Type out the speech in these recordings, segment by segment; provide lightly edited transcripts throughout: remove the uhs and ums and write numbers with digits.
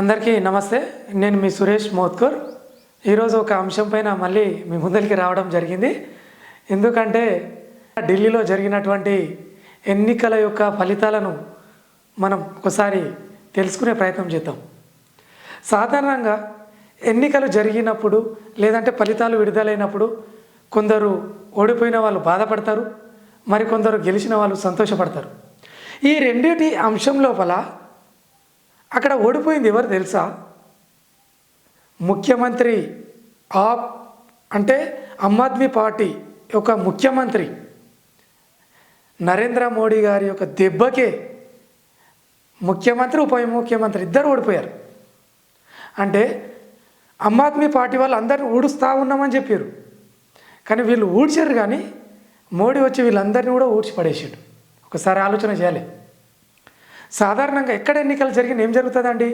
అందరికీ నమస్తే. నేను మీ సురేష్ మోత్కూర్. ఈరోజు ఒక అంశం పైన మళ్ళీ మీ ముందరికి రావడం జరిగింది. ఎందుకంటే ఢిల్లీలో జరిగినటువంటి ఎన్నికల యొక్క ఫలితాలను మనం ఒకసారి తెలుసుకునే ప్రయత్నం చేద్దాం. సాధారణంగా ఎన్నికలు జరిగినప్పుడు లేదంటే ఫలితాలు విడుదలైనప్పుడు కొందరు ఓడిపోయిన వాళ్ళు బాధపడతారు, మరికొందరు గెలిచిన వాళ్ళు సంతోషపడతారు. ఈ రెండిటి అంశం లోపల అక్కడ ఓడిపోయింది ఎవరు తెలుసా? ముఖ్యమంత్రి ఆప్ అంటే ఆమ్ ఆద్మీ పార్టీ యొక్క ముఖ్యమంత్రి నరేంద్ర మోడీ గారి యొక్క దెబ్బకే ముఖ్యమంత్రి ఉప ముఖ్యమంత్రి ఇద్దరు ఓడిపోయారు. అంటే ఆమ్ ఆద్మీ పార్టీ వాళ్ళు అందరిని ఊడుస్తూ ఉన్నామని చెప్పారు, కానీ వీళ్ళు ఊడ్చారు, కానీ మోడీ వచ్చి వీళ్ళందరినీ కూడా ఊడ్చి పడేసాడు. ఒకసారి ఆలోచన చేయాలి. సాధారణంగా ఎక్కడ ఎన్నికలు జరిగిన ఏం జరుగుతుందండి?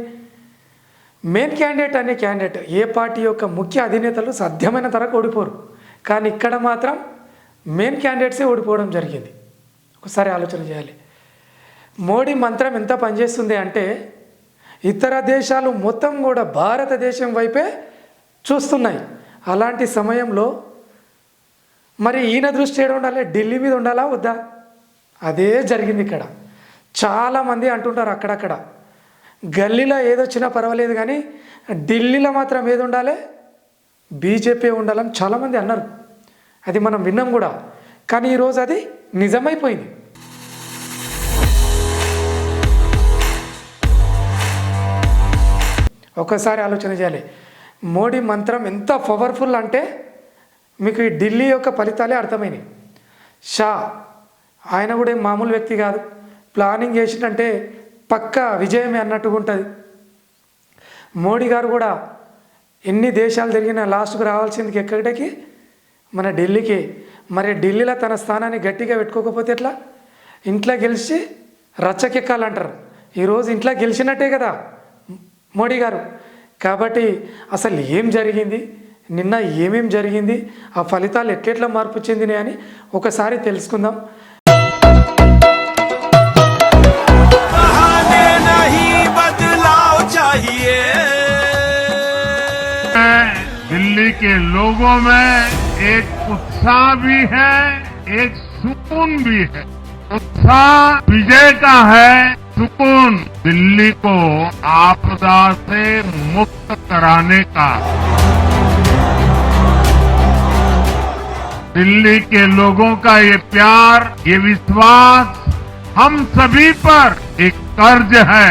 మెయిన్ క్యాండిడేట్ అనే క్యాండిడేట్ ఏ పార్టీ యొక్క ముఖ్య అధినేతలు సాధ్యమైన తరకు ఓడిపోరు, కానీ ఇక్కడ మాత్రం మెయిన్ క్యాండిడేట్సే ఓడిపోవడం జరిగింది. ఒకసారి ఆలోచన చేయాలి. మోడీ మంత్రం ఎంత పనిచేస్తుంది అంటే ఇతర దేశాలు మొత్తం కూడా భారతదేశం వైపే చూస్తున్నాయి. అలాంటి సమయంలో మరి ఈయన దృష్టి ఏడు ఉండాలి? ఢిల్లీ మీద ఉండాలా వద్దా? అదే జరిగింది ఇక్కడ. చాలామంది అంటుంటారు అక్కడక్కడ గల్లీలో ఏదొచ్చినా పర్వాలేదు, కానీ ఢిల్లీలో మాత్రం ఏది ఉండాలి? బీజేపీ ఉండాలని చాలామంది అన్నారు. అది మనం విన్నాం కూడా, కానీ ఈరోజు అది నిజమైపోయింది. ఒకసారి ఆలోచన చేయాలి. మోడీ మంత్రం ఎంత పవర్ఫుల్ అంటే మీకు ఈ ఢిల్లీ యొక్క ఫలితాలే అర్థమైనాయి. షా ఆయన కూడా ఏం మామూలు వ్యక్తి కాదు. ప్లానింగ్ చేసిందంటే పక్కా విజయమే అన్నట్టుగా ఉంటుంది. మోడీ గారు కూడా ఎన్ని దేశాలు తిరిగినా లాస్ట్కు రావాల్సింది ఎక్కడికి? మన ఢిల్లీకి. మరి ఢిల్లీలో తన స్థానాన్ని గట్టిగా పెట్టుకోకపోతే ఎట్లా? ఇంట్లో గెలిచి రచ్చకెక్కాలంటారు. ఈరోజు ఇంట్లో గెలిచినట్టే కదా మోడీ గారు. కాబట్టి అసలు ఏం జరిగింది, నిన్న ఏమేం జరిగింది, ఆ ఫలితాలు ఎట్లెట్లా మార్పు చెందినాయి అని ఒకసారి తెలుసుకుందాం. दिल्ली के लोगों में एक उत्साह भी है, एक सुकून भी है. उत्साह विजय का है, सुकून दिल्ली को आपदा से मुक्त कराने का. दिल्ली के लोगों का ये प्यार, ये विश्वास हम सभी पर एक कर्ज है.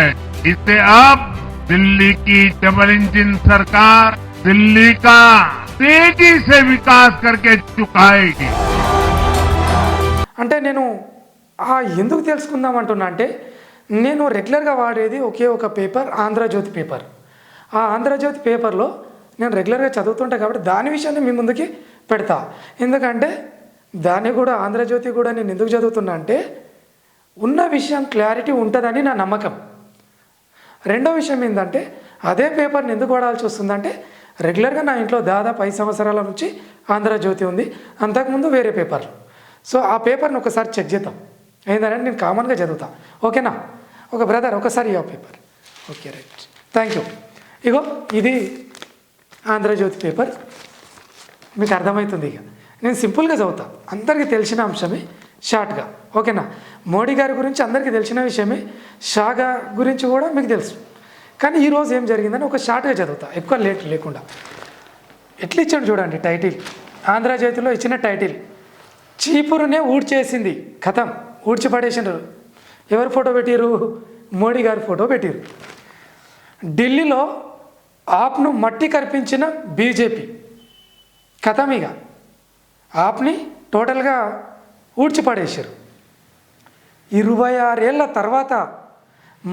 इसे अब दिल्ली की डबल इंजन सरकार दिल्ली का तेजी से विकास करके चुकाएगी. అంటే నేను ఎందుకు తెలుసుకుందామంటున్నా అంటే నేను రెగ్యులర్గా వాడేది ఒకే ఒక పేపర్, ఆంధ్రజ్యోతి పేపర్. ఆ ఆంధ్రజ్యోతి పేపర్లో నేను రెగ్యులర్గా చదువుతుంటా కాబట్టి దాని విషయాన్ని మీ ముందుకి పెడతా. ఎందుకంటే దాన్ని కూడా ఆంధ్రజ్యోతి కూడా నేను ఎందుకు చదువుతున్నా అంటే ఉన్న విషయం క్లారిటీ ఉంటుందని నా నమ్మకం. రెండో విషయం ఏంటంటే అదే పేపర్ని ఎందుకు వాడాల్సి వస్తుందంటే రెగ్యులర్గా నా ఇంట్లో దాదాపు 5 సంవత్సరాల నుంచి ఆంధ్రజ్యోతి ఉంది, అంతకుముందు వేరే పేపర్లు. సో ఆ పేపర్ని ఒకసారి చెక్ చేద్దాం. ఏంటంటే నేను కామన్గా చదువుతా, ఓకేనా? ఒక బ్రదర్ ఒకసారి ఆ paper. Okay, right, thank you. ఇగో ఇది ఆంధ్రజ్యోతి పేపర్, మీకు అర్థమవుతుంది. ఇక నేను సింపుల్గా చదువుతా, అందరికీ తెలిసిన అంశమే షార్ట్గా, ఓకేనా? మోడీ గారి గురించి అందరికీ తెలిసిన విషయమే, షా గురించి కూడా మీకు తెలుసు. కానీ ఈరోజు ఏం జరిగిందని ఒక షార్ట్గా చదువుతా, ఎక్కువ లేట్ లేకుండా. ఎట్లా ఇచ్చాడు చూడండి టైటిల్. ఆంధ్రజ్యోతిలో ఇచ్చిన టైటిల్ చీపురునే ఊడ్చేసింది, కథం ఊడ్చిపడేసినారు. ఎవరు ఫోటో పెట్టిరు? మోడీ గారి ఫోటో పెట్టిరు. ఢిల్లీలో ఆప్ను మట్టి కరిపించిన బీజేపీ కథం. ఇక ఆప్ని టోటల్గా ఊడ్చిపడేసారు. 26 ఏళ్ల తర్వాత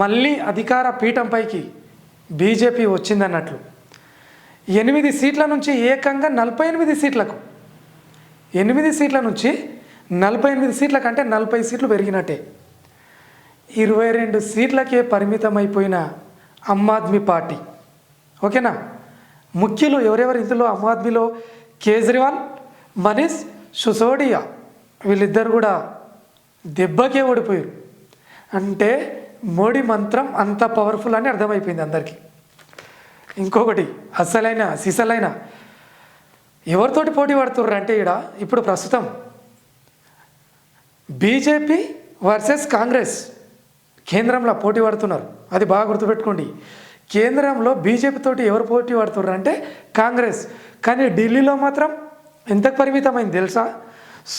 మళ్ళీ అధికార పీఠంపైకి బీజేపీ వచ్చిందన్నట్లు 8 సీట్ల నుంచి ఏకంగా 48 సీట్లకు, 8 సీట్ల నుంచి 48 సీట్ల కంటే 40 సీట్లు పెరిగినట్టే. 22 సీట్లకే పరిమితమైపోయిన ఆమ్ ఆద్మీ పార్టీ, ఓకేనా? ముఖ్యులు ఎవరెవరు ఇందులో? ఆమ్ ఆద్మీలో కేజ్రీవాల్, మనీష్ సిసోడియా వీళ్ళిద్దరు కూడా దెబ్బకే ఓడిపోయారు. అంటే మోడీ మంత్రం అంత పవర్ఫుల్ అని అర్థమైపోయింది అందరికీ. ఇంకొకటి అస్సలైన సిసలైన ఎవరితోటి పోటీ పడుతుర్రు అంటే ఇక్కడ ఇప్పుడు ప్రస్తుతం బీజేపీ వర్సెస్ కాంగ్రెస్ కేంద్రంలో పోటీ పడుతున్నారు. అది బాగా గుర్తుపెట్టుకోండి. కేంద్రంలో బీజేపీ తోటి ఎవరు పోటీ పడుతుర్రు అంటే కాంగ్రెస్. కానీ ఢిల్లీలో మాత్రం ఎంతకు పరిమితమైంది తెలుసా?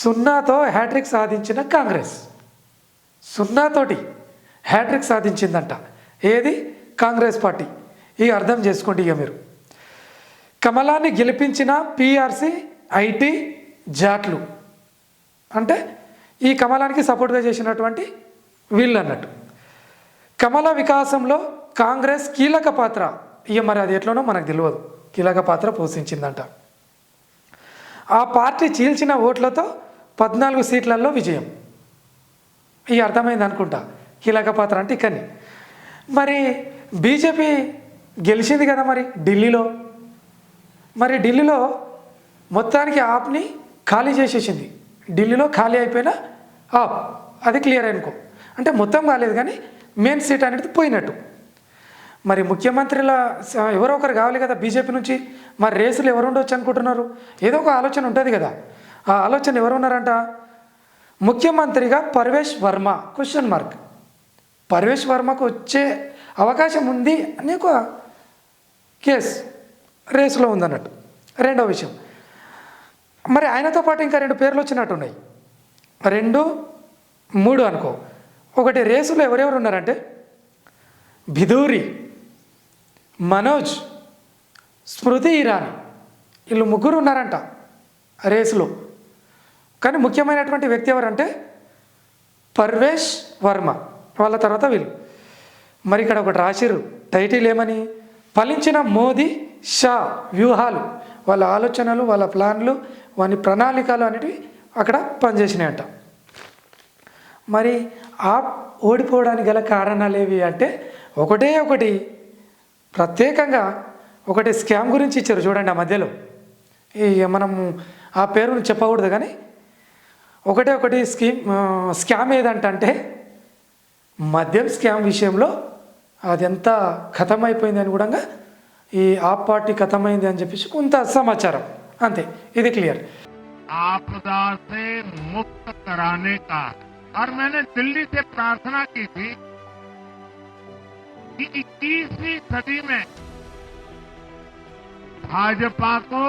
0తో హ్యాట్రిక్ సాధించిన కాంగ్రెస్ 0తోటి హ్యాట్రిక్ సాధించిందంట. ఏది? కాంగ్రెస్ పార్టీ. ఇక అర్థం చేసుకోండి. ఇక మీరు కమలాన్ని గెలిపించిన పీఆర్సీ ఐటీ జాట్లు అంటే ఈ కమలానికి సపోర్ట్గా చేసినటువంటి వీళ్ళు అన్నట్టు. కమల వికాసంలో కాంగ్రెస్ కీలక పాత్ర, ఇక మరి అది ఎట్లనో మనకు తెలియదు, కీలక పాత్ర పోషించిందంట. ఆ పార్టీ చీల్చిన ఓట్లతో 14 సీట్లలో విజయం. ఇక అర్థమైంది అనుకుంటా కీలక పాత్ర అంటే ఇక్కడనే. మరి బీజేపీ గెలిచింది కదా మరి ఢిల్లీలో. మరి ఢిల్లీలో మొత్తానికి ఆప్ని ఖాళీ చేసేసింది. ఢిల్లీలో ఖాళీ అయిపోయిన ఆప్ అది క్లియర్ అనుకో. అంటే మొత్తం కాలేదు కానీ మెయిన్ సీట్ అనేది పోయినట్టు. మరి ముఖ్యమంత్రిలా ఎవరో ఒకరు కావాలి కదా బీజేపీ నుంచి. మరి రేసులు ఎవరు ఉండొచ్చు అనుకుంటున్నారు? ఏదో ఒక ఆలోచన ఉంటుంది కదా. ఆ ఆలోచన ఎవరు ఉన్నారంట? ముఖ్యమంత్రిగా పర్వేష్ వర్మ క్వశ్చన్ మార్క్. పర్వేష్ వర్మకు వచ్చే అవకాశం ఉంది అని ఒక కేసు రేసులో ఉందన్నట్టు. రెండో విషయం, మరి ఆయనతో పాటు ఇంకా 2 పేర్లు వచ్చినట్టున్నాయి. 2, 3 అనుకో. ఒకటి రేసులో ఎవరెవరు ఉన్నారంటే భిదూరి, మనోజ్, స్మృతి ఇరానీ, వీళ్ళు 3 ఉన్నారంట రేసులో. కానీ ముఖ్యమైనటువంటి వ్యక్తి ఎవరంటే పర్వేష్ వర్మ, వాళ్ళ తర్వాత వీళ్ళు. మరి ఇక్కడ ఒకటి రాసిర్రు టైటిల్ ఏమని? ఫలించిన మోదీ షా వ్యూహాలు. వాళ్ళ ఆలోచనలు, వాళ్ళ ప్లాన్లు, వాని ప్రణాళికలు అనేటివి అక్కడ పనిచేసినాయంట. మరి ఆ ఓడిపోవడానికి గల కారణాలు ఏవి అంటే ఒకటి ప్రత్యేకంగా ఒకటి స్కామ్ గురించి ఇచ్చారు చూడండి. ఆ మధ్యలో ఈ మనము ఆ పేరును చెప్పకూడదు కానీ ఒకటి స్కామ్ ఏదంటే మద్యం స్కామ్ విషయంలో అది ఎంత ఖతమైపోయింది అని కూడా ఈ ఆ పార్టీ ఖతమైంది అని చెప్పేసి కొంత సమాచారం అంతే. ఇది క్లియర్. आपदा से मुक्त कराने का, और मैंने दिल्ली से प्रार्थना की थी कि 21वीं सदी में भाजपा को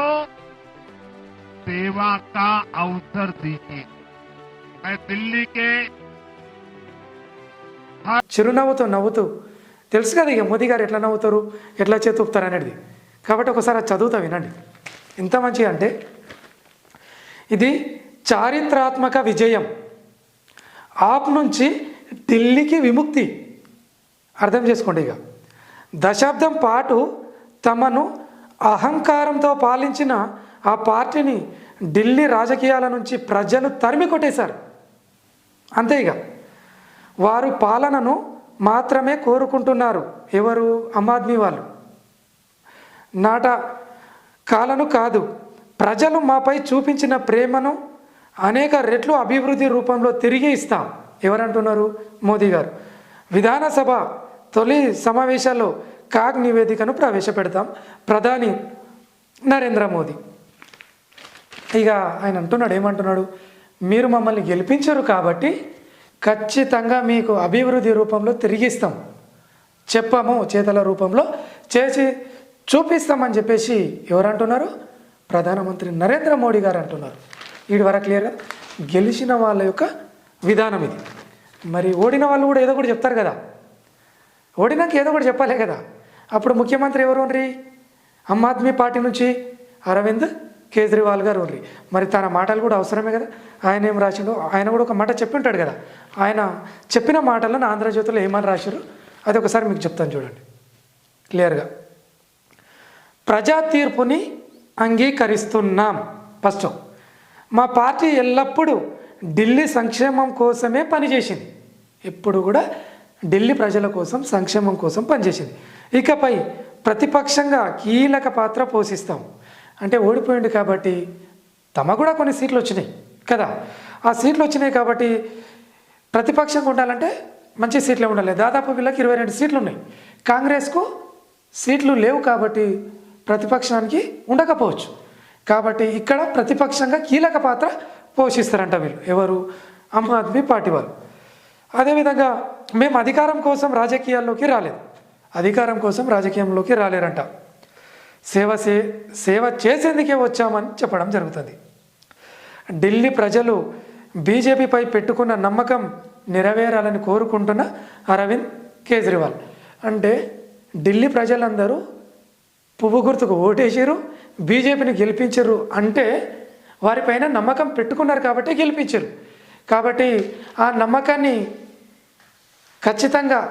सेवा का अवसर दीजिए. मैं दिल्ली के చిరునవ్వుతో నవ్వుతూ తెలుసు కదా ఇక మోదీ గారు ఎట్లా నవ్వుతారు, ఎట్లా చేతూపుతారు అనేది. కాబట్టి ఒకసారి అది చదువుతా వినండి. ఎంత మంచిగా అంటే ఇది చారిత్రాత్మక విజయం, ఆప్ నుంచి ఢిల్లీకి విముక్తి. అర్థం చేసుకోండి. ఇక దశాబ్దం పాటు తమను అహంకారంతో పాలించిన ఆ పార్టీని ఢిల్లీ రాజకీయాల నుంచి ప్రజలు తరిమి కొట్టేశారు. అంతే. ఇక వారు పాలనను మాత్రమే కోరుకుంటున్నారు. ఎవరు? ఆమ్ ఆద్మీ వాళ్ళు. కాలను కాదు. ప్రజలు మాపై చూపించిన ప్రేమను అనేక రెట్లు అభివృద్ధి రూపంలో తిరిగి ఇస్తాం. ఎవరంటున్నారు? మోదీ గారు. విధానసభ తొలి సమావేశాల్లో కాగ్ నివేదికను ప్రవేశపెడతాం. ప్రధాని నరేంద్ర మోదీ. ఇక ఆయన అంటున్నాడు, ఏమంటున్నాడు? మీరు మమ్మల్ని గెలిపించరు కాబట్టి ఖచ్చితంగా మీకు అభివృద్ధి రూపంలో తిరిగిస్తాం, చెప్పాము చేతల రూపంలో చేసి చూపిస్తామని చెప్పేసి ఎవరంటున్నారు? ప్రధానమంత్రి నరేంద్ర మోడీ గారు అంటున్నారు. వీడి వరకు క్లియర్గా గెలిచిన వాళ్ళ యొక్క విధానం ఇది. మరి ఓడిన వాళ్ళు కూడా ఏదో ఒకటి చెప్తారు కదా. ఓడినాక ఏదో ఒకటి చెప్పాలే కదా. అప్పుడు ముఖ్యమంత్రి ఎవరు ఉండ్రి? ఆమ్ ఆద్మీ పార్టీ నుంచి అరవింద్ కేజ్రీవాల్ గారు ఉండ్రి. మరి తన మాటలు కూడా అవసరమే కదా. ఆయన ఏం రాసిండో ఆయన కూడా ఒక మాట చెప్పి ఉంటాడు కదా. ఆయన చెప్పిన మాటలను ఆంధ్రజ్యోతిలో ఏమని రాశారు అది ఒకసారి మీకు చెప్తాను చూడండి క్లియర్గా. ప్రజా తీర్పుని అంగీకరిస్తున్నాం. ఫస్ట్, మా పార్టీ ఎల్లప్పుడూ ఢిల్లీ సంక్షేమం కోసమే పనిచేసింది. ఎప్పుడు కూడా ఢిల్లీ ప్రజల కోసం, సంక్షేమం కోసం పనిచేసింది. ఇకపై ప్రతిపక్షంగా కీలక పాత్ర పోషిస్తాం. అంటే ఓడిపోయింది కాబట్టి తమ కూడా కొన్ని సీట్లు వచ్చినాయి కదా. ఆ సీట్లు వచ్చినాయి కాబట్టి ప్రతిపక్షంగా ఉండాలంటే మంచి సీట్లే ఉండాలి. దాదాపు వీళ్ళకి 22 సీట్లు ఉన్నాయి. కాంగ్రెస్కు సీట్లు లేవు కాబట్టి ప్రతిపక్షానికి ఉండకపోవచ్చు. కాబట్టి ఇక్కడ ప్రతిపక్షంగా కీలక పాత్ర పోషిస్తారంట వీళ్ళు, ఎవరు? ఆమ్ ఆద్మీ పార్టీ వాళ్ళు. అదేవిధంగా మేము అధికారం కోసం రాజకీయాల్లోకి రాలేదు, అధికారం కోసం రాజకీయంలోకి రాలేరంట, సేవ చేసేందుకే వచ్చామని చెప్పడం జరుగుతుంది. ఢిల్లీ ప్రజలు బీజేపీపై పెట్టుకున్న నమ్మకం నెరవేరాలని కోరుకుంటున్న అరవింద్ కేజ్రీవాల్. అంటే ఢిల్లీ ప్రజలందరూ పువ్వు గుర్తుకు ఓటేసారు, బీజేపీని గెలిపించరు అంటే వారిపైన నమ్మకం పెట్టుకున్నారు కాబట్టి గెలిపించారు. కాబట్టి ఆ నమ్మకాన్ని ఖచ్చితంగా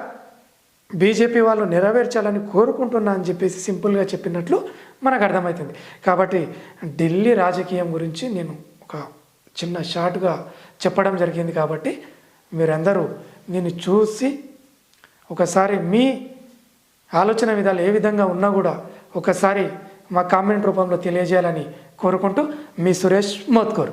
బీజేపీ వాళ్ళు నెరవేర్చాలని కోరుకుంటున్నా అని చెప్పేసి సింపుల్గా చెప్పినట్లు మనకు అర్థమవుతుంది. కాబట్టి ఢిల్లీ రాజకీయం గురించి నేను ఒక చిన్న షార్ట్గా చెప్పడం జరిగింది. కాబట్టి మీరందరూ నేను చూసి ఒకసారి మీ ఆలోచన విధాలు ఏ విధంగా ఉన్నా కూడా ఒకసారి మా కామెంట్ రూపంలో తెలియజేయాలని కోరుకుంటూ మీ సురేష్ మోత్కూర్.